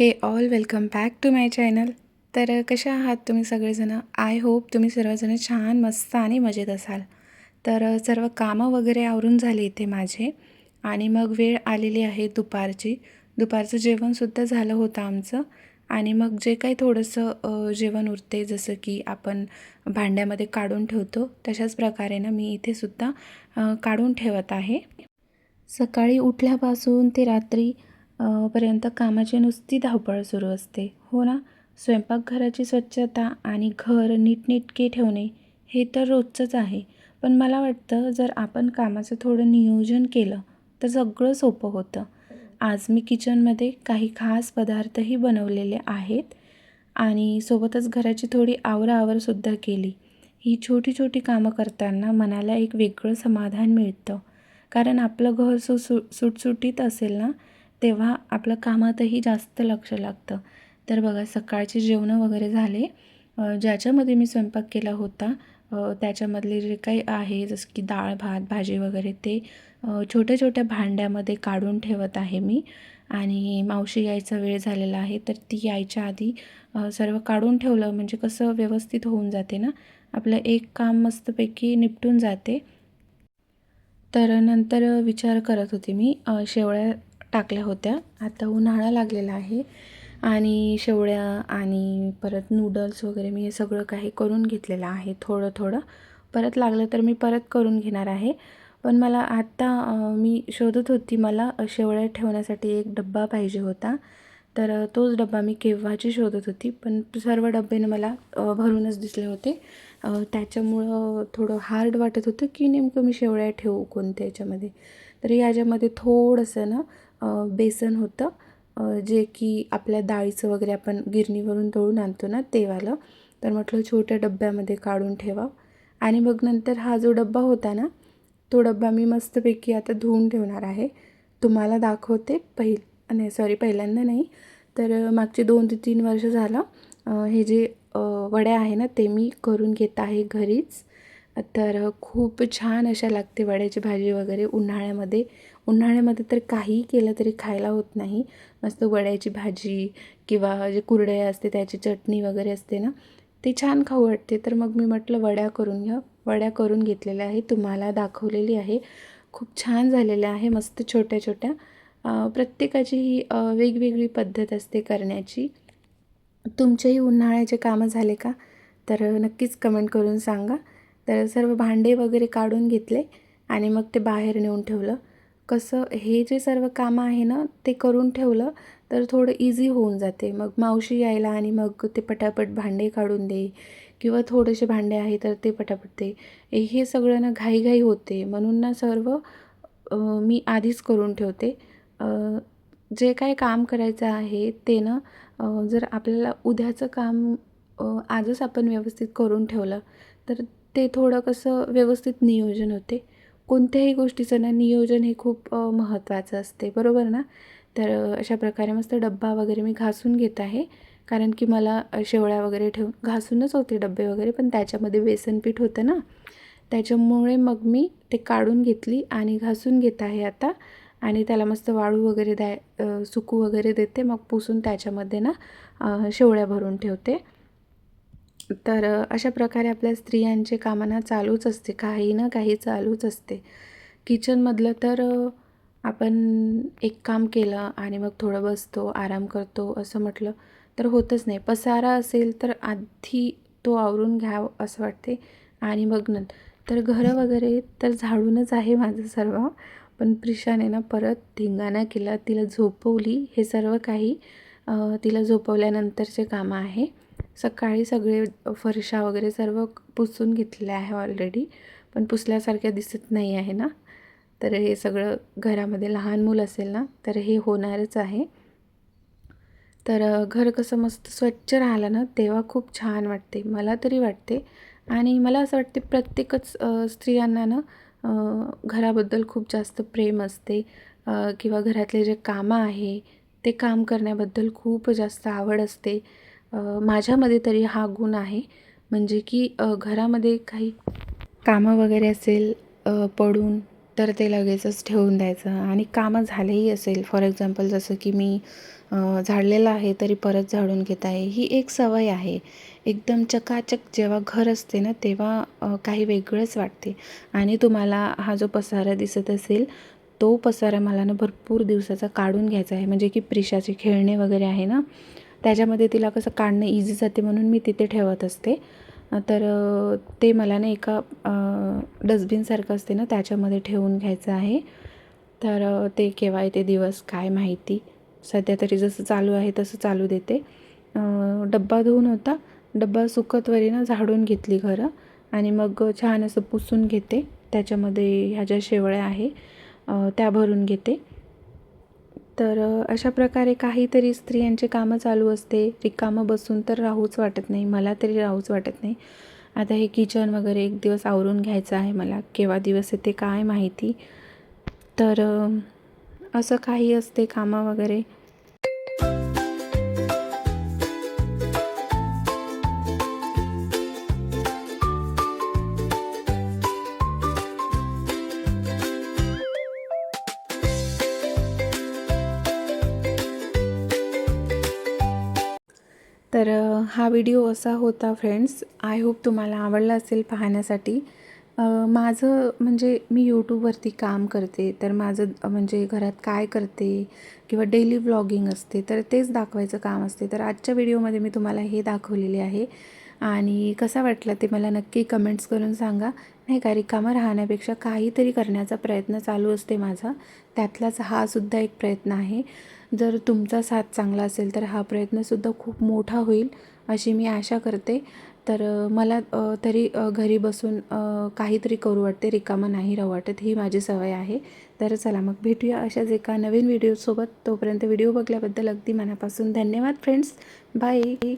हे all welcome back to my channel. तर कशा आहात तुम्ही सगळेजणं? आय होप तुम्ही सर्वजण छान मस्त आणि मजेत असाल. तर सर्व कामं वगैरे आवरून झाले इथे माझे आणि मग वेळ आलेली आहे दुपारची. दुपारचं जेवणसुद्धा झालं होतं आमचं आणि मग जे काही थोडंसं जेवण उरते जसं की आपण भांड्यामध्ये काढून ठेवतो तशाच प्रकारे ना मी इथेसुद्धा काढून ठेवत आहे. सकाळी उठल्यापासून ते रात्री पर्यंत कामाची नुसती धावपळ सुरू असते. हो ना? स्वयंपाकघराची स्वच्छता आणि घर नीटनेटके ठेवणे हे तर रोजचंच आहे. पण मला वाटतं जर आपण कामाचं थोडं नियोजन केलं तर सगळं सोपं होतं. आज मी किचनमध्ये काही खास पदार्थही बनवलेले आहेत आणि सोबतच घराची थोडी आवराआवरसुद्धा केली. ही छोटी छोटी कामं करताना मनाला एक वेगळं समाधान मिळतं. कारण आपलं घर सुटसुटीत असेल ना, तेव्हा आपलं कामातही जास्त लक्ष लागतं. तर बघा सकाळचे जेवणं वगैरे झाले. ज्याच्यामध्ये मी स्वयंपाक केला होता त्याच्यामधले जे काही आहे जसं की डाळ, भात, भाजी वगैरे ते छोट्या-छोट्या भांड्यामध्ये काढून ठेवत आहे मी आणि मावशी यायचा वेळ झालेला आहे, तर ती यायच्या आधी सर्व काढून ठेवलं म्हणजे कसं व्यवस्थित होऊन जाते ना, आपलं एक काम मस्तपैकी निपटून जाते. तर नंतर विचार करत होते मी शेवळ्या टाकल्या होत्या. आता उन्हाळा लागलेला आहे आणि शेवळ्या आणि परत नूडल्स वगैरे मी हे सगळं काही करून घेतलेलं आहे थोडं-थोडं. परत लागलं तर मी परत करून घेणार आहे. पण मला आत्ता मी शोधत होती मला शेवळ्या ठेवण्यासाठी एक डब्बा पाहिजे होता. तर तोच डब्बा मी केव्हाची शोधत होती. पण सर्व डब्बे मला भरूनच दिसले होते. त्याच्यामुळं थोडं हार्ड वाटत होतं की नेमकं मी शेवळ्या ठेवू कोणत्या याच्यामध्ये. तर याच्यामध्ये थोडंसं ना बेसन होतं जे की आपल्या डाळीचं वगैरे आपण गिरणीवरून दळून आणतो ना ते वालं. तर म्हटलं छोट्या डब्यामध्ये काढून ठेवावं आणि मग नंतर हा जो डब्बा होता ना, तो डब्बा मी मस्तपैकी आता धुवून ठेवणार आहे. तुम्हाला दाखवते नाही सॉरी पहिल्यांदा नाही, तर मागचे 2 ते 3 वर्ष झालं हे जे वड्या आहे ना ते मी करून घेत आहे घरीच. तर खूप छान अशा लागते वड्याची भाजी वगैरे उन्हाळ्यामध्ये. उन्हाळ्यामध्ये तर काहीही केलं तरी खायला होत नाही. मस्त वड्याची भाजी किंवा जे कुरडया असते त्याची चटणी वगैरे असते ना, ते छान खाऊ वाटते. तर मग मी म्हटलं वड्या करून घ्या. वड्या करून घेतलेल्या आहे. तुम्हाला दाखवलेली आहे. खूप छान झालेल्या आहे. मस्त छोट्या-छोट्या. प्रत्येकाची ही वेगवेगळी पद्धत असते करण्याची. तुमचेही उन्हाळ्याचे कामं झाले का? तर नक्कीच कमेंट करून सांगा. तर सर्व भांडे वगैरे काढून घेतले आणि मग ते बाहेर नेऊन ठेवलं. कसं हे जे सर्व कामं आहे ना, ते करून ठेवलं तर थोडं इझी होऊन जाते. मग मावशी यायला आणि मग ते पटापट भांडे काढून दे किंवा थोडेसे भांडे आहे तर ते पटापट दे. हे सगळं ना घाई होते. म्हणून ना सर्व मी आधीच करून ठेवते. जे काही काम करायचं आहे ते ना जर आपल्याला उद्याचं काम आजच आपण व्यवस्थित करून ठेवलं तर ते थोडं कसं व्यवस्थित नियोजन होते. कोणत्याही गोष्टीचं ना नियोजन हे खूप महत्त्वाचं असते बरोबर ना. तर अशा प्रकारे मस्त डब्बा वगैरे मी घासून घेत आहे. कारण की मला शेवळ्या वगैरे ठेवून घासूनच होते डब्बे वगैरे पण त्याच्यामध्ये बेसन पीठ होतं ना, त्याच्यामुळे मग मी ते काढून घेतली आणि घासून घेत आहे आता आणि त्याला मस्त वाळू वगैरे सुकू वगैरे देते. मग पुसून त्याच्यामध्ये ना शेवळ्या भरून ठेवते. तर अशा प्रकारे आपल्या स्त्रियांचे कामं ना चालूच असते. काही ना काही चालूच असते. किचनमधलं तर आपण एक काम केलं आणि मग थोडं बसतो, आराम करतो असं म्हटलं तर होतच नाही. पसारा असेल तर आधी तो आवरून घ्यावं असं वाटते आणि मग तर घरं वगैरे तर झाडूनच आहे माझं सर्व. पण प्रिशाने ना परत धिंगाणा केला. तिला झोपवली. हे सर्व काही तिला झोपवल्यानंतरचे कामं आहे. सकाळी सगळे फरशा वगैरे सर्व पुसून घेतलेल्या आहे ऑलरेडी. पण पुसल्यासारख्या दिसत नाही आहे ना. तर हे सगळं घरामध्ये लहान मूल असेल ना तर हे होणारच आहे. तर घर कसं मस्त स्वच्छ राहिलं ना तेव्हा खूप छान वाटते. मला तरी वाटते आणि मला असं वाटते प्रत्येकच स्त्रियांना ना घराबद्दल खूप जास्त प्रेम असते किंवा घरातले जे कामं आहे ते काम करण्याबद्दल खूप जास्त आवड असते. माझ्यामध्ये तरी हा गुण आहे. म्हणजे की घरामध्ये काही कामं वगैरे असेल पडून तर ते लगेचच ठेवून द्यायचं आणि कामं झालेही असेल फॉर एक्झाम्पल जसं की मी झाडलेलं आहे तरी परत झाडून घेत आहे. ही एक सवय आहे. एकदम चकाचक जेव्हा घर असते ना तेव्हा काही वेगळंच वाटते. आणि तुम्हाला हा जो पसारा दिसत असेल तो पसारा मला ना भरपूर दिवसाचा काढून घ्यायचा आहे. म्हणजे की प्रिशाचे खेळणे वगैरे आहे ना त्याच्यामध्ये तिला कसं काढणं इझी जाते म्हणून मी तिथे ठेवत असते. तर ते मला ना एका डस्टबिनसारखं असते ना त्याच्यामध्ये ठेवून घ्यायचं आहे. तर ते केव्हा येते दिवस काय माहिती. सध्या तरी जसं चालू आहे तसं चालू देते. डब्बा धुवून होता. डब्बा सुकतवरी ना झाडून घेतली घरं आणि मग छान असं पुसून घेते. त्याच्यामध्ये ह्या ज्या शेवळ्या आहे त्या भरून घेते. तर अशा प्रकारे काहीतरी स्त्रियांची कामं चालू असते. रिकामं बसून तर राहूच वाटत नाही. मला तरी राहूच वाटत नाही. आता हे किचन वगैरे एक दिवस आवरून घ्यायचं आहे मला. केव्हा दिवस येते काय माहिती. तर असं काही असते कामं वगैरे. तर हा व्हिडिओ असा होता फ्रेंड्स. आय होप तुम्हाला आवडला असेल पाहण्यासाठी. माझं म्हणजे मी यूट्यूबवरती काम करते तर माझं म्हणजे घरात काय करते किंवा डेली व्लॉगिंग असते तर तेच दाखवायचं काम असते. तर आजच्या व्हिडिओमध्ये मी तुम्हाला हे दाखवलेले आहे आणि कसा वाटला ते मला नक्की कमेंट्स करून सांगा. नाही का रिकामं राहण्यापेक्षा काहीतरी करण्याचा प्रयत्न चालू असते माझा. त्यातलाच हा सुद्धा एक प्रयत्न आहे. जर तुमचा साथ चांगला असेल तर हा प्रयत्नसुद्धा खूप मोठा होईल अशी मी आशा करते. तर मला तरी घरी बसून काहीतरी करू वाटते. रिकामं नाही राहू वाटत. ही माझी सवय आहे. तर चला मग भेटूया अशाच एका नवीन व्हिडिओसोबत. तोपर्यंत व्हिडिओ बघल्याबद्दल अगदी मनापासून धन्यवाद फ्रेंड्स. बाय.